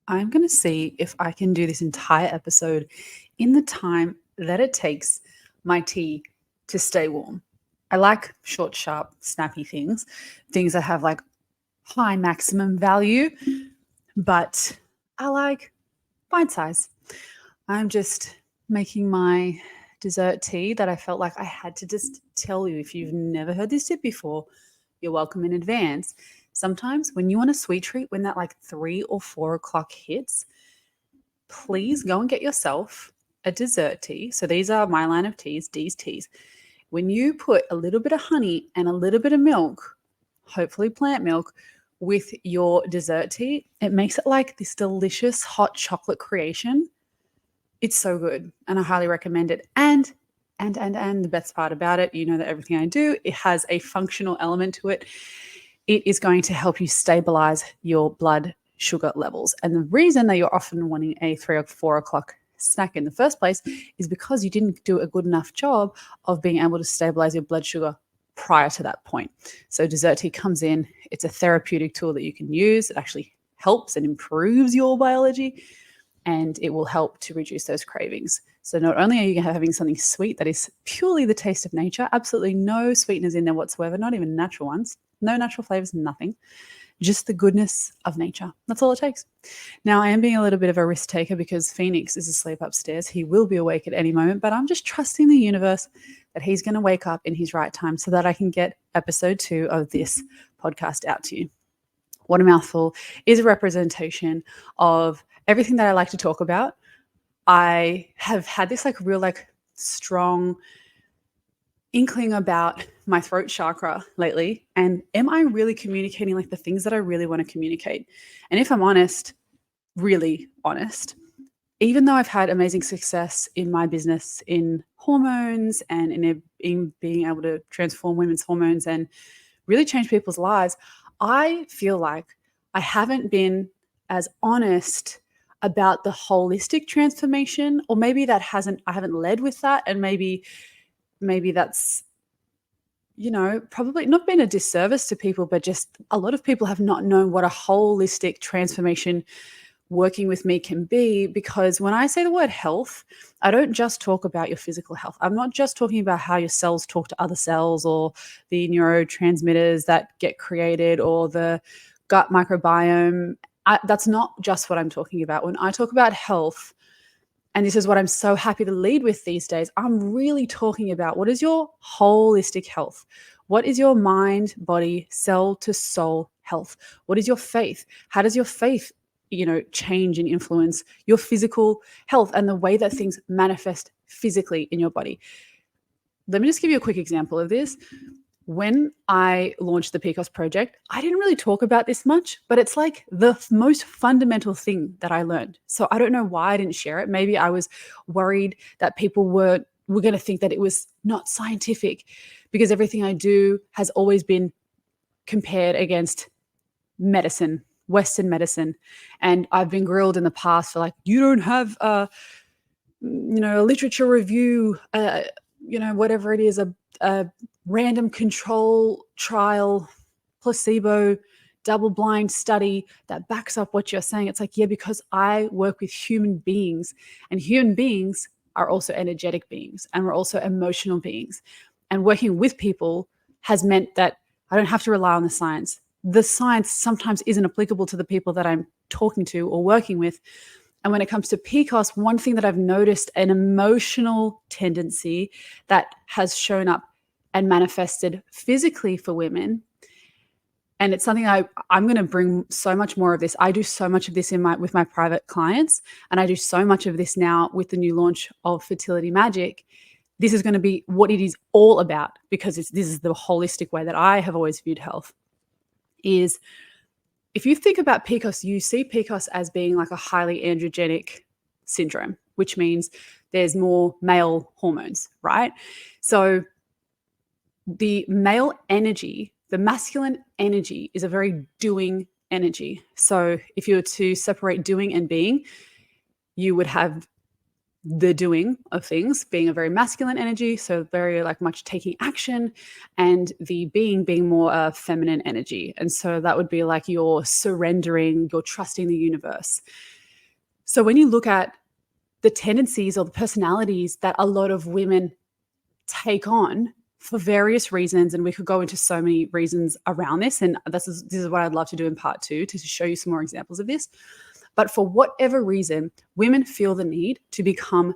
I'm going to see if I can do this entire episode in the time that it takes my tea to stay warm. I like short, sharp, snappy things that have like high maximum value, but I like bite size. I'm just making my dessert tea that I felt like I had to just tell you. If you've never heard this tip before, you're welcome in advance. Sometimes when you want a sweet treat, when that like 3 or 4 o'clock hits, please go and get yourself a dessert tea. So these are my line of teas, D's teas. When you put a little bit of honey and a little bit of milk, hopefully plant milk, with your dessert tea, it makes it like this delicious hot chocolate creation. It's so good, and I highly recommend it. And the best part about it, you know that everything I do, it has a functional element to it. It is going to help you stabilize your blood sugar levels. And the reason that you're often wanting a 3 or 4 o'clock snack in the first place is because you didn't do a good enough job of being able to stabilize your blood sugar prior to that point. So dessert tea comes in, it's a therapeutic tool that you can use. It actually helps and improves your biology, and it will help to reduce those cravings. So not only are you having something sweet that is purely the taste of nature, absolutely no sweeteners in there whatsoever, not even natural ones, no natural flavors, nothing, just the goodness of nature. That's all it takes. Now, I am being a little bit of a risk taker because Phoenix is asleep upstairs. He will be awake at any moment, but I'm just trusting the universe that he's going to wake up in his right time so that I can get episode 2 of this podcast out to you. What a Mouthful is a representation of everything that I like to talk about. I have had this like real like strong inkling about my throat chakra lately, and am I really communicating like the things that I really want to communicate? And if I'm honest, really honest, even though I've had amazing success in my business in hormones and in being able to transform women's hormones and really change people's lives, I feel like I haven't been as honest about the holistic transformation, or maybe I haven't led with that, and maybe that's, probably not been a disservice to people, but just a lot of people have not known what a holistic transformation working with me can be. Because when I say the word health, I don't just talk about your physical health. I'm not just talking about how your cells talk to other cells or the neurotransmitters that get created or the gut microbiome. That's not just what I'm talking about. When I talk about health, and this is what I'm so happy to lead with these days, I'm really talking about what is your holistic health? What is your mind, body, cell to soul health? What is your faith? How does your faith, change and influence your physical health and the way that things manifest physically in your body? Let me just give you a quick example of this. When I launched the PCOS project, I didn't really talk about this much, but it's like the most fundamental thing that I learned. So I don't know why I didn't share it. Maybe I was worried that people were going to think that it was not scientific, because everything I do has always been compared against medicine, Western medicine. And I've been grilled in the past for like, you don't have a literature review, whatever it is, a random control trial, placebo, double-blind study that backs up what you're saying. It's like, yeah, because I work with human beings, and human beings are also energetic beings, and we're also emotional beings. And working with people has meant that I don't have to rely on the science. The science sometimes isn't applicable to the people that I'm talking to or working with. And when it comes to PCOS, one thing that I've noticed, an emotional tendency that has shown up and manifested physically for women, and it's something I'm going to bring so much more of this. I do so much of this with my private clients, and I do so much of this now with the new launch of Fertility Magic. This is going to be what it is all about, because this is the holistic way that I have always viewed health. Is if you think about PCOS, you see PCOS as being like a highly androgenic syndrome, which means there's more male hormones, right? So the male energy, the masculine energy, is a very doing energy. So if you were to separate doing and being, you would have the doing of things being a very masculine energy, so very like much taking action, and the being more a feminine energy. And so that would be like you're surrendering, you're trusting the universe. So when you look at the tendencies or the personalities that a lot of women take on for various reasons, and we could go into so many reasons around this, and this is what I'd love to do in part 2, to show you some more examples of this. But for whatever reason, women feel the need to become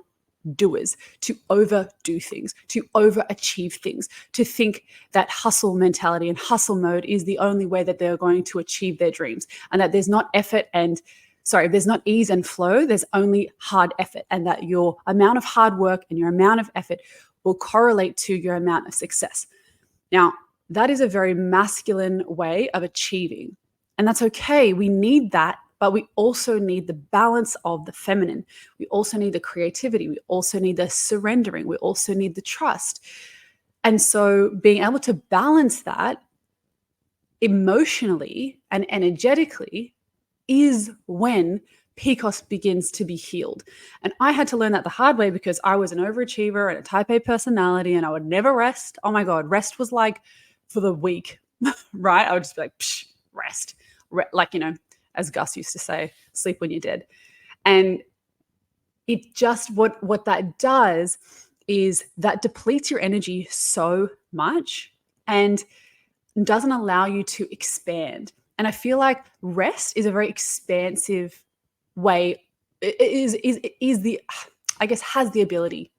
doers, to overdo things, to overachieve things, to think that hustle mentality and hustle mode is the only way that they're going to achieve their dreams, and that there's not there's not ease and flow, there's only hard effort, and that your amount of hard work and your amount of effort will correlate to your amount of success. Now, that is a very masculine way of achieving, and that's okay. We need that, but we also need the balance of the feminine. We also need the creativity. We also need the surrendering. We also need the trust. And so being able to balance that emotionally and energetically is when PCOS begins to be healed. And I had to learn that the hard way, because I was an overachiever and a type A personality, and I would never rest. Oh my God, rest was like for the weak, right? I would just be like, psh, rest. Like, as Gus used to say, sleep when you're dead. And it just, what that does is that depletes your energy so much and doesn't allow you to expand. And I feel like rest is a very expansive way. It is the, I guess, has the ability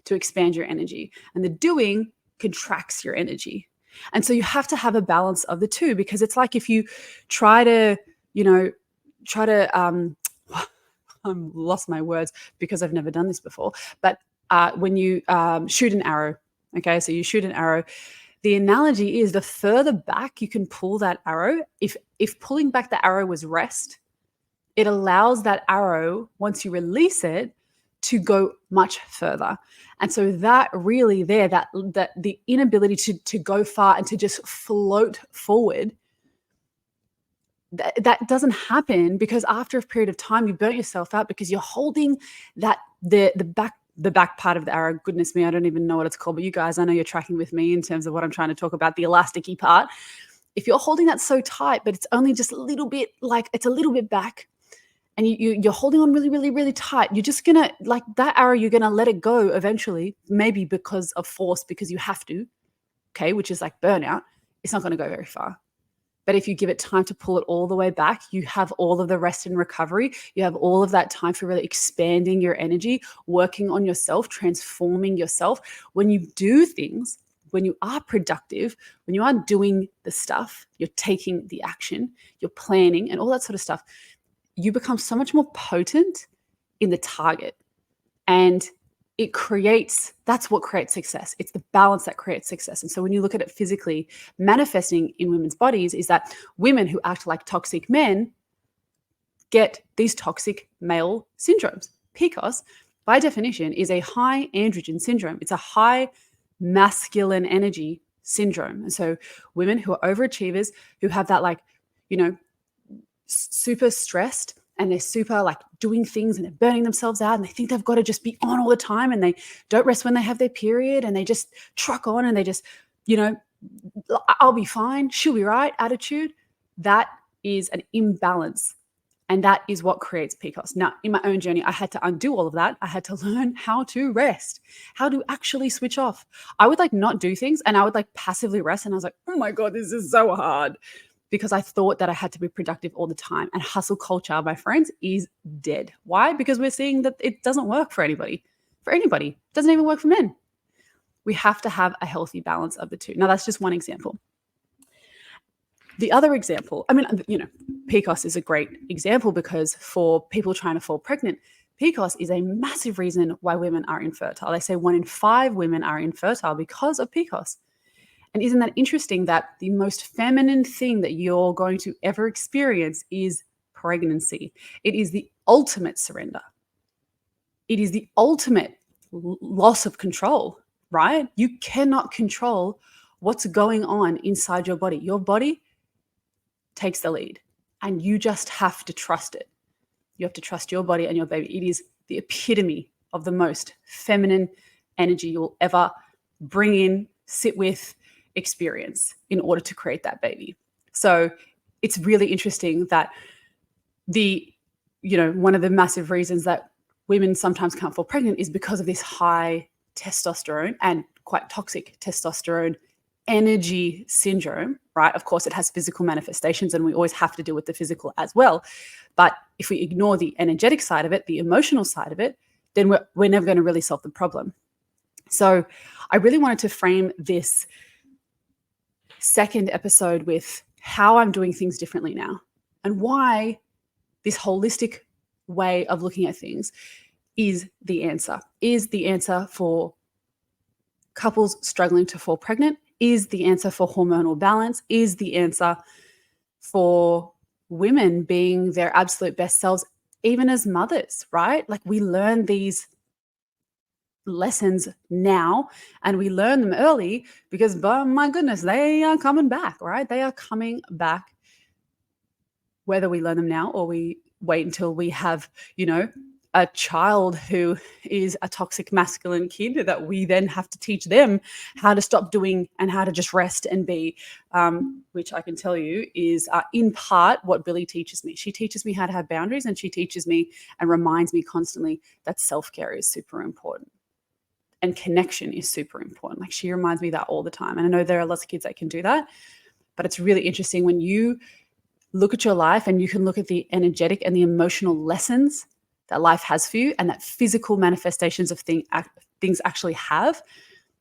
to expand your energy, and the doing contracts your energy. And so you have to have a balance of the two, because it's like if you try to, I'm lost my words because I've never done this before, but when you shoot an arrow, okay, so you shoot an arrow, the analogy is the further back you can pull that arrow, if pulling back the arrow was rest, it allows that arrow, once you release it, to go much further. And so that really that the inability to go far and to just float forward, that doesn't happen, because after a period of time you burnt yourself out, because you're holding that the back part of the arrow. Goodness me, I don't even know what it's called, but you guys, I know you're tracking with me in terms of what I'm trying to talk about, the elasticy part. If you're holding that so tight, but it's only just a little bit, like it's a little bit back, and you're holding on really, really, really tight, you're just gonna, like that arrow, you're gonna let it go eventually, maybe because of force, because you have to, okay, which is like burnout. It's not gonna go very far. But if you give it time to pull it all the way back, you have all of the rest and recovery. You have all of that time for really expanding your energy, working on yourself, transforming yourself. When you do things, when you are productive, when you are doing the stuff, you're taking the action, you're planning and all that sort of stuff, you become so much more potent in the target. And that's what creates success. It's the balance that creates success. And so when you look at it physically, manifesting in women's bodies is that women who act like toxic men get these toxic male syndromes. PCOS, by definition, is a high androgen syndrome. It's a high masculine energy syndrome. And so women who are overachievers, who have that super stressed, and they're super doing things, and they're burning themselves out, and they think they've got to just be on all the time, and they don't rest when they have their period, and they just truck on, and they just, I'll be fine, she'll be right attitude. That is an imbalance. And that is what creates PCOS. Now, in my own journey, I had to undo all of that. I had to learn how to rest, how to actually switch off. I would not do things, and I would passively rest. And I was like, oh my God, this is so hard, because I thought that I had to be productive all the time. And hustle culture, my friends, is dead. Why? Because we're seeing that it doesn't work for anybody. It doesn't even work for men. We have to have a healthy balance of the two. Now, that's just one example. The other example, PCOS is a great example, because for people trying to fall pregnant, PCOS is a massive reason why women are infertile. They say 1 in 5 women are infertile because of PCOS. And isn't that interesting that the most feminine thing that you're going to ever experience is pregnancy? It is the ultimate surrender. It is the ultimate loss of control, right? You cannot control what's going on inside your body. Your body takes the lead, and you just have to trust it. You have to trust your body and your baby. It is the epitome of the most feminine energy you'll ever bring in, sit with, experience in order to create that baby. So it's really interesting that the one of the massive reasons that women sometimes can't fall pregnant is because of this high testosterone and quite toxic testosterone energy syndrome, right? Of course, it has physical manifestations and we always have to deal with the physical as well. But if we ignore the energetic side of it, the emotional side of it, then we're never going to really solve the problem. So I really wanted to frame this second episode with how I'm doing things differently now and why this holistic way of looking at things is the answer for couples struggling to fall pregnant, is the answer for hormonal balance, is the answer for women being their absolute best selves, even as mothers, right? Like we learn these lessons now and we learn them early because, oh my goodness, they are coming back, right? They are coming back whether we learn them now or we wait until we have, a child who is a toxic masculine kid that we then have to teach them how to stop doing and how to just rest and be, which I can tell you is in part what Billy teaches me. She teaches me how to have boundaries and she teaches me and reminds me constantly that self-care is super important and connection is super important. Like she reminds me that all the time. And I know there are lots of kids that can do that, but it's really interesting when you look at your life and you can look at the energetic and the emotional lessons that life has for you and that physical manifestations of things actually have.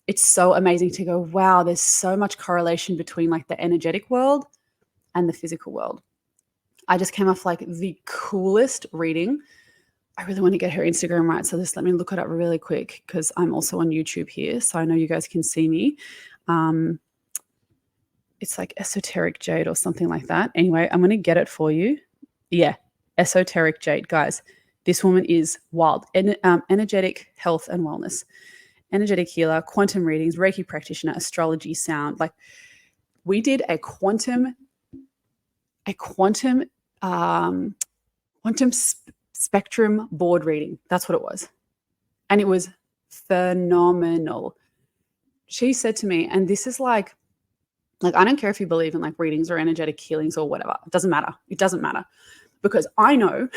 It's so amazing to go, wow, there's so much correlation between like the energetic world and the physical world. I just came off like the coolest reading. I really want to get her Instagram right. So just let me look it up really quick because I'm also on YouTube here. So I know you guys can see me. It's like Esoteric Jade or something like that. Anyway, I'm going to get it for you. Yeah, Esoteric Jade, guys. This woman is wild. Energetic health and wellness, energetic healer, quantum readings, Reiki practitioner, astrology, sound. Like we did a quantum spectrum board reading. That's what it was. And it was phenomenal. She said to me, and this is like, I don't care if you believe in like readings or energetic healings or whatever. It doesn't matter. It doesn't matter because I know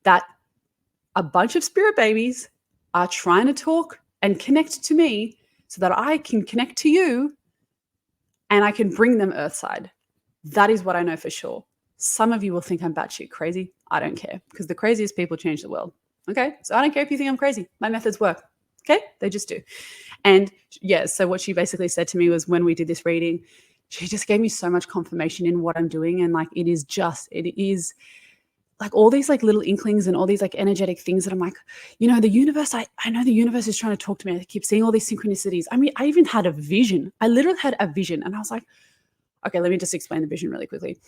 that a bunch of spirit babies are trying to talk and connect to me so that I can connect to you and I can bring them earthside. That is what I know for sure. Some of you will think I'm batshit crazy. I don't care because the craziest people change the world. Okay. So I don't care if you think I'm crazy. My methods work. Okay. They just do. And yeah, so what she basically said to me was when we did this reading, she just gave me so much confirmation in what I'm doing. And like, it is like all these like little inklings and all these like energetic things that I'm like, the universe, I know the universe is trying to talk to me. I keep seeing all these synchronicities. I mean, I even had a vision. I literally had a vision and I was like, okay, let me just explain the vision really quickly.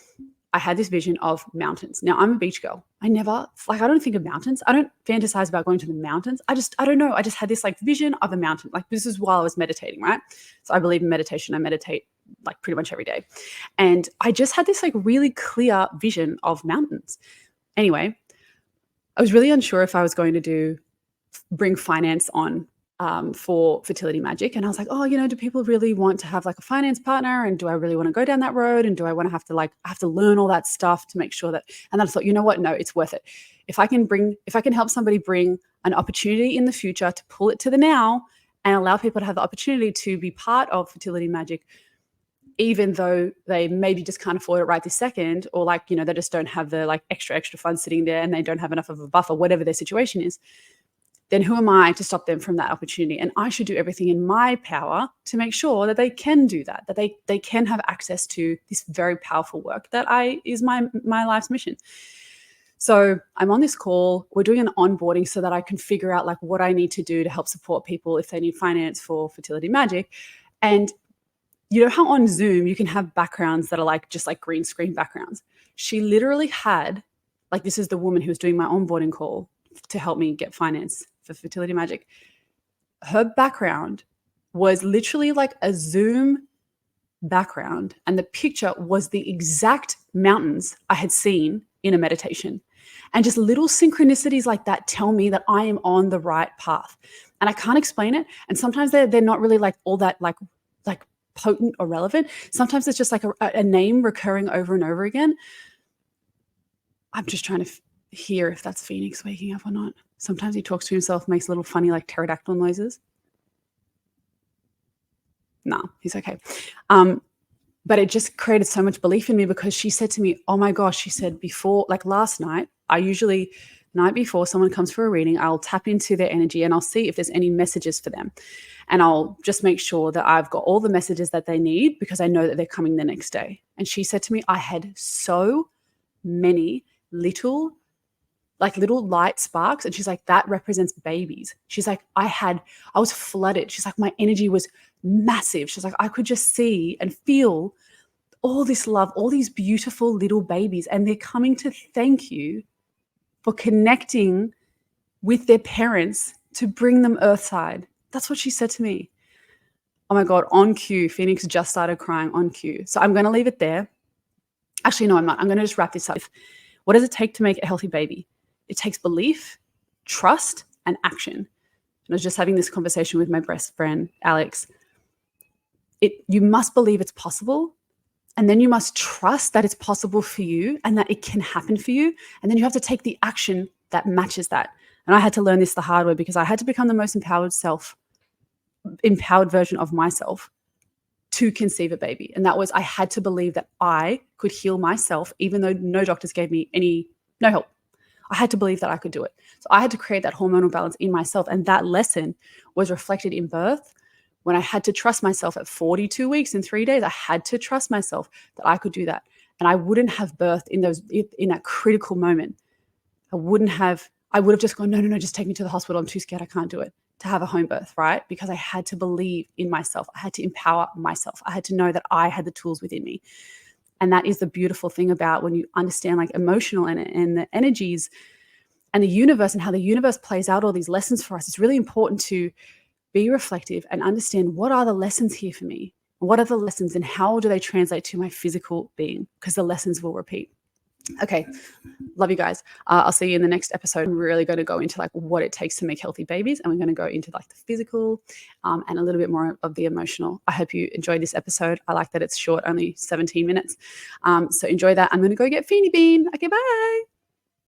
I had this vision of mountains. Now I'm a beach girl. I don't think of mountains. I don't fantasize about going to the mountains. I don't know. I just had this like vision of a mountain. Like this is while I was meditating, right? So I believe in meditation. I meditate like pretty much every day. And I just had this like really clear vision of mountains. Anyway, I was really unsure if I was going to bring finance on for Fertility Magic. And I was like, do people really want to have like a finance partner? And do I really want to go down that road? And do I want to have to learn all that stuff to make sure that, and then I thought, you know what? No, it's worth it. If I can help somebody bring an opportunity in the future to pull it to the now and allow people to have the opportunity to be part of Fertility Magic, even though they maybe just can't afford it right this second, or like, they just don't have the like extra funds sitting there and they don't have enough of a buffer, whatever their situation is, then who am I to stop them from that opportunity? And I should do everything in my power to make sure that they can do that they can have access to this very powerful work that is my life's mission. So I'm on this call, we're doing an onboarding so that I can figure out like what I need to do to help support people if they need finance for Fertility Magic. And you know how on Zoom you can have backgrounds that are like just like green screen backgrounds? She literally had, like, this is the woman who was doing my onboarding call to help me get finance for Fertility Magic. Her background was literally like a Zoom background, and the picture was the exact mountains I had seen in a meditation. And just little synchronicities like that tell me that I am on the right path. And I can't explain it. And sometimes they're not really like all that like potent or relevant. Sometimes it's just like a name recurring over and over again. I'm just trying to hear if that's Phoenix waking up or not. Sometimes he talks to himself, makes little funny like pterodactyl noises. No, he's okay. But it just created so much belief in me because she said to me, oh my gosh, she said before, like last night, I usually, night before someone comes for a reading, I'll tap into their energy and I'll see if there's any messages for them. And I'll just make sure that I've got all the messages that they need because I know that they're coming the next day. And she said to me, I had so many little light sparks. And she's like, that represents babies. She's like, I was flooded. She's like, my energy was massive. She's like, I could just see and feel all this love, all these beautiful little babies. And they're coming to thank you for connecting with their parents to bring them earthside. That's what she said to me. Oh my God, on cue, Phoenix just started crying on cue. So I'm going to leave it there. Actually, no, I'm not. I'm going to just wrap this up. What does it take to make a healthy baby? It takes belief, trust, and action. And I was just having this conversation with my best friend, Alex. You must believe it's possible, and then you must trust that it's possible for you and that it can happen for you. And then you have to take the action that matches that. And I had to learn this the hard way because I had to become the most empowered version of myself to conceive a baby. And that was, I had to believe that I could heal myself, even though no doctors gave me no help. I had to believe that I could do it. So I had to create that hormonal balance in myself. And that lesson was reflected in birth when I had to trust myself at 42 weeks and 3 days. I had to trust myself that I could do that. And I wouldn't have birthed in that critical moment. I would have just gone, no, just take me to the hospital. I'm too scared. I can't do it. To have a home birth, right? Because I had to believe in myself. I had to empower myself. I had to know that I had the tools within me. And that is the beautiful thing about when you understand like emotional and the energies and the universe and how the universe plays out all these lessons for us. It's really important to be reflective and understand what are the lessons here for me? What are the lessons and how do they translate to my physical being? Because the lessons will repeat. Okay. Love you guys. I'll see you in the next episode. I'm really going to go into like what it takes to make healthy babies. And we're going to go into like the physical and a little bit more of the emotional. I hope you enjoyed this episode. I like that it's short, only 17 minutes. So enjoy that. I'm going to go get Feeny Bean. Okay, bye.